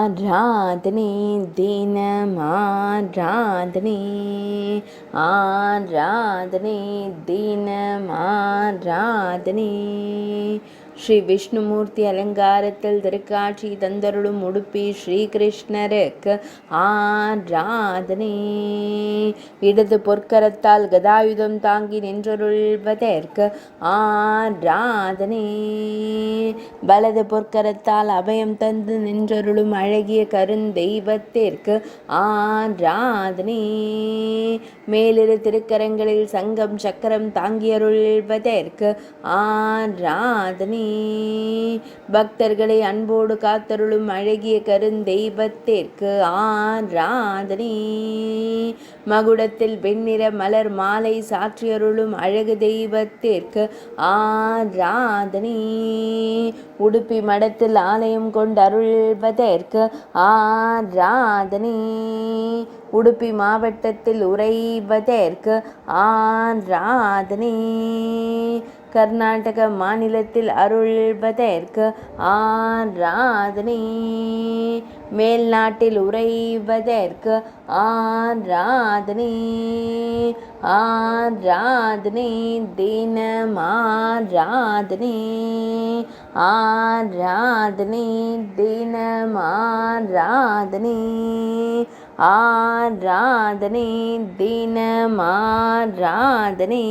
ஆராதனை தினம் ஆராதனை, ஆராதனை தினம் ஆராதனை. ஸ்ரீ விஷ்ணுமூர்த்தி அலங்காரத்தில் திருக்காட்சி தந்தருளும் உடுப்பி ஸ்ரீகிருஷ்ணருக்கு ஆராதனை. இடது பொற்கரத்தால் கதாயுதம் தாங்கி நின்றருள்வதற்கு ஆராதனை. வலது பொற்கரத்தால் அபயம் தந்து நின்றருளும் அழகிய கருந்தெய்வத்திற்கு ஆராதனை. மேலிரு திருக்கரங்களில் சங்கம் சக்கரம் தாங்கியருள்வதற்கு ஆராதனை. பக்தர்களை அன்போடு காத்தருளும் அழகிய கருந்தெய்வத்திற்கு ஆராதனை. மகுடத்தில் வெண்ணிற மலர் மாலை சாற்றியருளும் அழகு தெய்வத்திற்கு ஆராதனை. உடுப்பி மடத்தில் ஆலயம் கொண்டருள்வதற்கு ஆராதனை. உடுப்பி மாவட்டத்தில் உறைவதற்கு ஆராதனை. கர்நாடக மாநிலத்தில் அருள்வதற்கு ஆராதனை. மேல்நாட்டில் உறைவதற்கு ஆராதனை. ஆராதனை தினம் ஆராதனை, ஆராதனை தினம் ஆராதனை, ஆராதனை தினம் ஆராதனை.